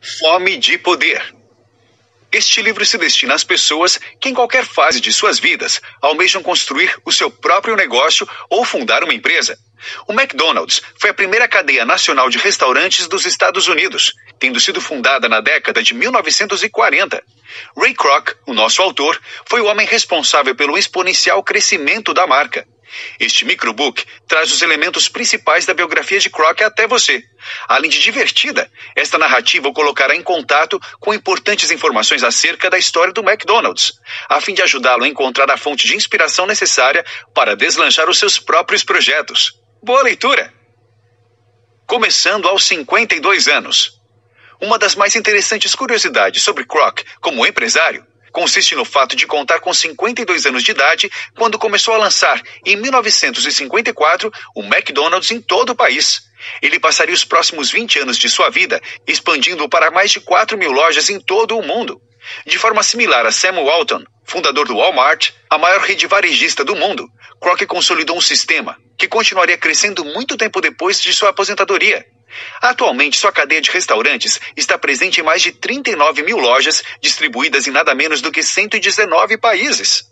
Fome de Poder. Este livro se destina às pessoas que em qualquer fase de suas vidas almejam construir o seu próprio negócio ou fundar uma empresa. O McDonald's foi a primeira cadeia nacional de restaurantes dos Estados Unidos, tendo sido fundada na década de 1940. Ray Kroc, o nosso autor, foi o homem responsável pelo exponencial crescimento da marca. Este microbook traz os elementos principais da biografia de Kroc até você. Além de divertida, esta narrativa o colocará em contato com importantes informações acerca da história do McDonald's, a fim de ajudá-lo a encontrar a fonte de inspiração necessária para deslanchar os seus próprios projetos. Boa leitura! Começando aos 52 anos. Uma das mais interessantes curiosidades sobre Kroc como empresário consiste no fato de contar com 52 anos de idade quando começou a lançar, em 1954, o McDonald's em todo o país. Ele passaria os próximos 20 anos de sua vida expandindo para mais de 4.000 lojas em todo o mundo. De forma similar a Sam Walton, fundador do Walmart, a maior rede varejista do mundo, Kroc consolidou um sistema que continuaria crescendo muito tempo depois de sua aposentadoria. Atualmente, sua cadeia de restaurantes está presente em mais de 39.000 lojas, distribuídas em nada menos do que 119 países.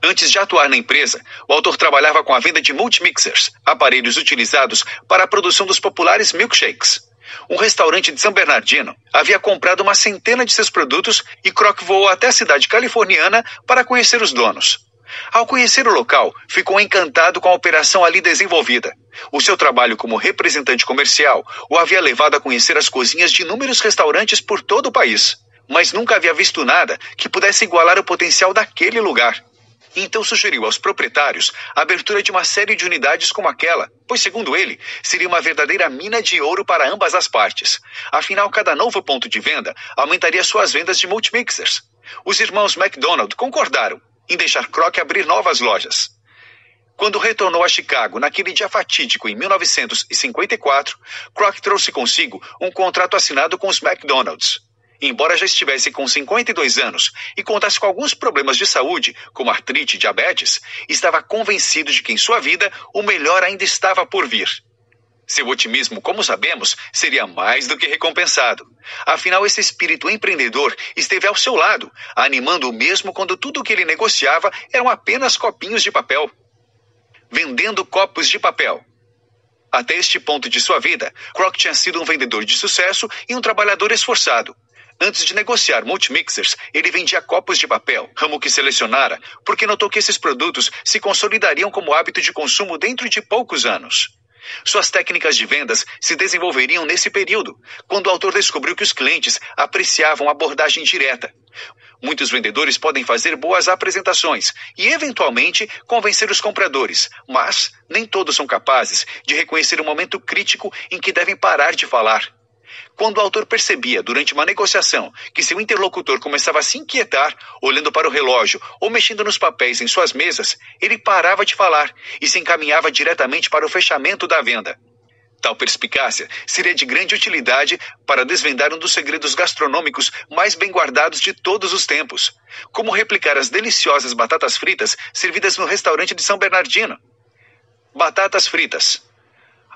Antes de atuar na empresa, o autor trabalhava com a venda de multimixers, aparelhos utilizados para a produção dos populares milkshakes. Um restaurante de São Bernardino havia comprado uma centena de seus produtos e Kroc voou até a cidade californiana para conhecer os donos. Ao conhecer o local, ficou encantado com a operação ali desenvolvida. O seu trabalho como representante comercial o havia levado a conhecer as cozinhas de inúmeros restaurantes por todo o país, mas nunca havia visto nada que pudesse igualar o potencial daquele lugar. Então sugeriu aos proprietários a abertura de uma série de unidades como aquela, pois, segundo ele, seria uma verdadeira mina de ouro para ambas as partes. Afinal, cada novo ponto de venda aumentaria suas vendas de multimixers. Os irmãos McDonald concordaram em deixar Kroc abrir novas lojas. Quando retornou a Chicago naquele dia fatídico em 1954, Kroc trouxe consigo um contrato assinado com os McDonald's. Embora já estivesse com 52 anos e contasse com alguns problemas de saúde, como artrite e diabetes, estava convencido de que em sua vida o melhor ainda estava por vir. Seu otimismo, como sabemos, seria mais do que recompensado. Afinal, esse espírito empreendedor esteve ao seu lado, animando-o mesmo quando tudo o que ele negociava eram apenas copinhos de papel. Vendendo copos de papel. Até este ponto de sua vida, Kroc tinha sido um vendedor de sucesso e um trabalhador esforçado. Antes de negociar multimixers, ele vendia copos de papel, ramo que selecionara, porque notou que esses produtos se consolidariam como hábito de consumo dentro de poucos anos. Suas técnicas de vendas se desenvolveriam nesse período, quando o autor descobriu que os clientes apreciavam a abordagem direta. Muitos vendedores podem fazer boas apresentações e, eventualmente, convencer os compradores, mas nem todos são capazes de reconhecer o momento crítico em que devem parar de falar. Quando o autor percebia, durante uma negociação, que seu interlocutor começava a se inquietar, olhando para o relógio ou mexendo nos papéis em suas mesas, ele parava de falar e se encaminhava diretamente para o fechamento da venda. Tal perspicácia seria de grande utilidade para desvendar um dos segredos gastronômicos mais bem guardados de todos os tempos: como replicar as deliciosas batatas fritas servidas no restaurante de São Bernardino. Batatas fritas.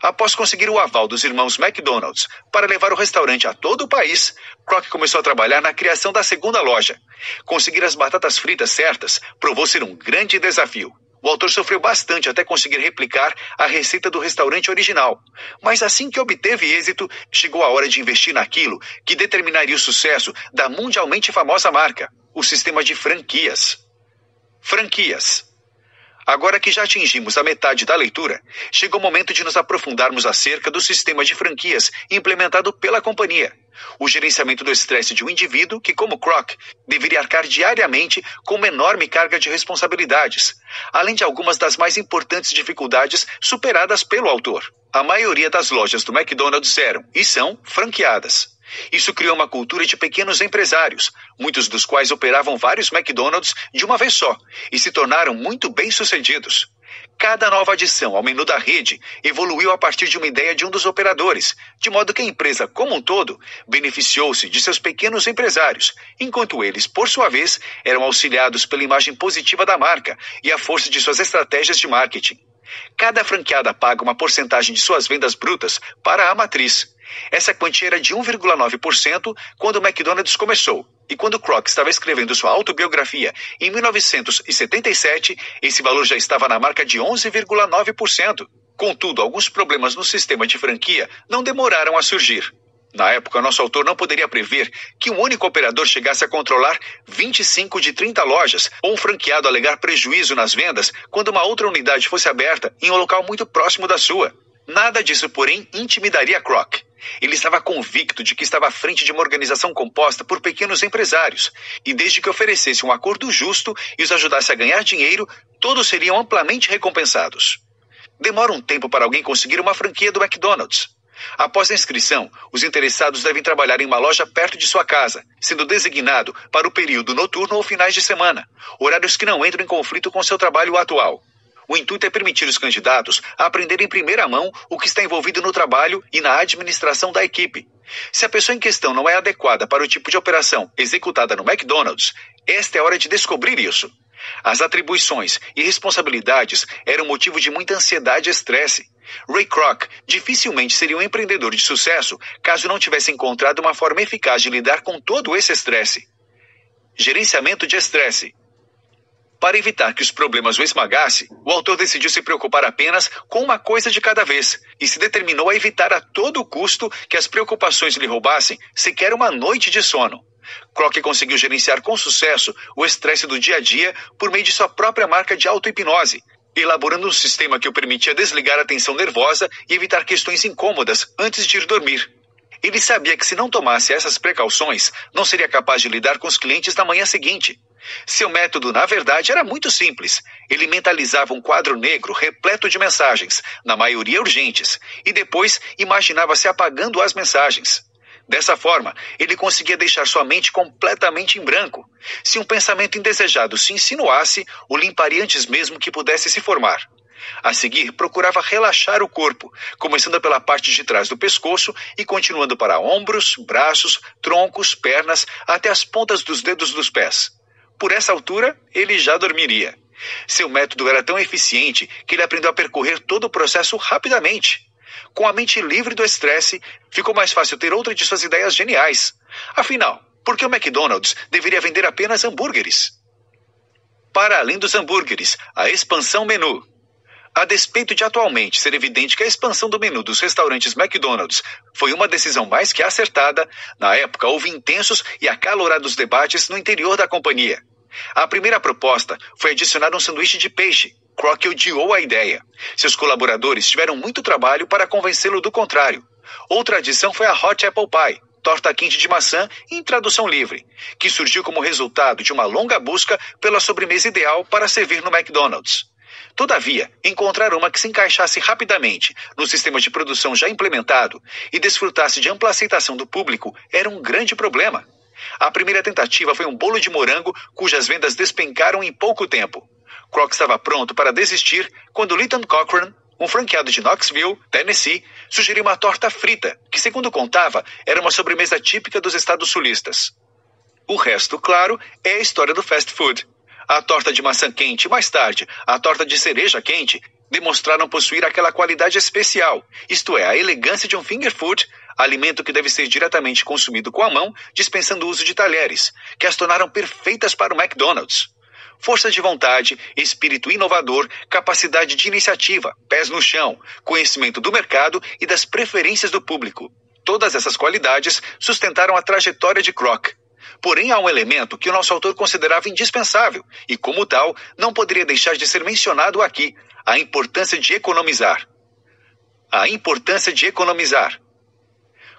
Após conseguir o aval dos irmãos McDonald's para levar o restaurante a todo o país, Kroc começou a trabalhar na criação da segunda loja. Conseguir as batatas fritas certas provou ser um grande desafio. O autor sofreu bastante até conseguir replicar a receita do restaurante original. Mas assim que obteve êxito, chegou a hora de investir naquilo que determinaria o sucesso da mundialmente famosa marca: o sistema de franquias. Franquias. Agora que já atingimos a metade da leitura, chegou o momento de nos aprofundarmos acerca do sistema de franquias implementado pela companhia. O gerenciamento do estresse de um indivíduo que, como Kroc, deveria arcar diariamente com uma enorme carga de responsabilidades, além de algumas das mais importantes dificuldades superadas pelo autor. A maioria das lojas do McDonald's eram, e são, franqueadas. Isso criou uma cultura de pequenos empresários, muitos dos quais operavam vários McDonald's de uma vez só e se tornaram muito bem-sucedidos. Cada nova adição ao menu da rede evoluiu a partir de uma ideia de um dos operadores, de modo que a empresa, como um todo, beneficiou-se de seus pequenos empresários, enquanto eles, por sua vez, eram auxiliados pela imagem positiva da marca e a força de suas estratégias de marketing. Cada franqueada paga uma porcentagem de suas vendas brutas para a matriz. Essa quantia era de 1,9% quando o McDonald's começou. E quando Kroc estava escrevendo sua autobiografia em 1977, esse valor já estava na marca de 11,9%. Contudo, alguns problemas no sistema de franquia não demoraram a surgir. Na época, nosso autor não poderia prever que um único operador chegasse a controlar 25 de 30 lojas, ou um franqueado alegar prejuízo nas vendas quando uma outra unidade fosse aberta em um local muito próximo da sua. Nada disso, porém, intimidaria Kroc. Ele estava convicto de que estava à frente de uma organização composta por pequenos empresários, e desde que oferecesse um acordo justo e os ajudasse a ganhar dinheiro, todos seriam amplamente recompensados. Demora um tempo para alguém conseguir uma franquia do McDonald's. Após a inscrição, os interessados devem trabalhar em uma loja perto de sua casa, sendo designado para o período noturno ou finais de semana, horários que não entram em conflito com seu trabalho atual. O intuito é permitir os candidatos a aprender em primeira mão o que está envolvido no trabalho e na administração da equipe. Se a pessoa em questão não é adequada para o tipo de operação executada no McDonald's, esta é a hora de descobrir isso. As atribuições e responsabilidades eram motivo de muita ansiedade e estresse. Ray Kroc dificilmente seria um empreendedor de sucesso caso não tivesse encontrado uma forma eficaz de lidar com todo esse estresse. Gerenciamento de estresse. Para evitar que os problemas o esmagassem, o autor decidiu se preocupar apenas com uma coisa de cada vez e se determinou a evitar a todo custo que as preocupações lhe roubassem sequer uma noite de sono. Kroc conseguiu gerenciar com sucesso o estresse do dia a dia por meio de sua própria marca de auto-hipnose, elaborando um sistema que o permitia desligar a tensão nervosa e evitar questões incômodas antes de ir dormir. Ele sabia que se não tomasse essas precauções, não seria capaz de lidar com os clientes na manhã seguinte. Seu método, na verdade, era muito simples. Ele mentalizava um quadro negro repleto de mensagens, na maioria urgentes, e depois imaginava-se apagando as mensagens. Dessa forma, ele conseguia deixar sua mente completamente em branco. Se um pensamento indesejado se insinuasse, o limparia antes mesmo que pudesse se formar. A seguir, procurava relaxar o corpo, começando pela parte de trás do pescoço e continuando para ombros, braços, troncos, pernas, até as pontas dos dedos dos pés. Por essa altura, ele já dormiria. Seu método era tão eficiente que ele aprendeu a percorrer todo o processo rapidamente. Com a mente livre do estresse, ficou mais fácil ter outra de suas ideias geniais. Afinal, por que o McDonald's deveria vender apenas hambúrgueres? Para além dos hambúrgueres, a expansão menu. A despeito de atualmente ser evidente que a expansão do menu dos restaurantes McDonald's foi uma decisão mais que acertada, na época houve intensos e acalorados debates no interior da companhia. A primeira proposta foi adicionar um sanduíche de peixe. Kroc odiou a ideia. Seus colaboradores tiveram muito trabalho para convencê-lo do contrário. Outra adição foi a Hot Apple Pie, torta quente de maçã em tradução livre, que surgiu como resultado de uma longa busca pela sobremesa ideal para servir no McDonald's. Todavia, encontrar uma que se encaixasse rapidamente no sistema de produção já implementado e desfrutasse de ampla aceitação do público era um grande problema. A primeira tentativa foi um bolo de morango cujas vendas despencaram em pouco tempo. Kroc estava pronto para desistir quando Lytton Cochrane, um franqueado de Knoxville, Tennessee, sugeriu uma torta frita, que, segundo contava, era uma sobremesa típica dos estados sulistas. O resto, claro, é a história do fast food. A torta de maçã quente e, mais tarde, a torta de cereja quente demonstraram possuir aquela qualidade especial, isto é, a elegância de um finger food, alimento que deve ser diretamente consumido com a mão, dispensando o uso de talheres, que as tornaram perfeitas para o McDonald's. Força de vontade, espírito inovador, capacidade de iniciativa, pés no chão, conhecimento do mercado e das preferências do público. Todas essas qualidades sustentaram a trajetória de Kroc. Porém, há um elemento que o nosso autor considerava indispensável e, como tal, não poderia deixar de ser mencionado aqui: a importância de economizar. A importância de economizar.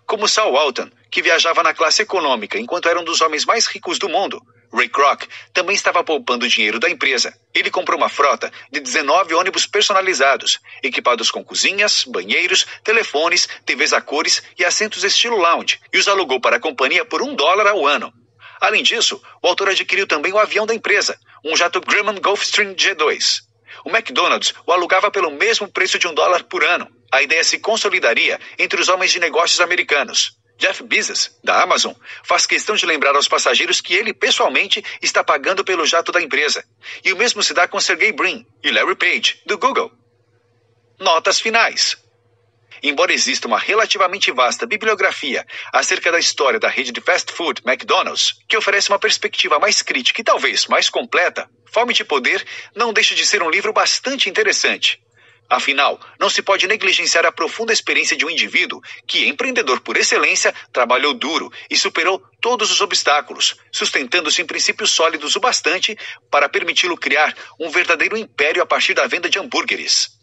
Como Sal Walton, que viajava na classe econômica enquanto era um dos homens mais ricos do mundo, Ray Kroc também estava poupando o dinheiro da empresa. Ele comprou uma frota de 19 ônibus personalizados, equipados com cozinhas, banheiros, telefones, TVs a cores e assentos estilo lounge, e os alugou para a companhia por $1 ao ano. Além disso, o autor adquiriu também o avião da empresa, um jato Grumman Gulfstream G2. O McDonald's o alugava pelo mesmo preço de $1 por ano. A ideia se consolidaria entre os homens de negócios americanos. Jeff Bezos, da Amazon, faz questão de lembrar aos passageiros que ele, pessoalmente, está pagando pelo jato da empresa. E o mesmo se dá com Sergey Brin e Larry Page, do Google. Notas finais. Embora exista uma relativamente vasta bibliografia acerca da história da rede de fast food McDonald's, que oferece uma perspectiva mais crítica e talvez mais completa, Fome de Poder não deixa de ser um livro bastante interessante. Afinal, não se pode negligenciar a profunda experiência de um indivíduo que, empreendedor por excelência, trabalhou duro e superou todos os obstáculos, sustentando-se em princípios sólidos o bastante para permiti-lo criar um verdadeiro império a partir da venda de hambúrgueres.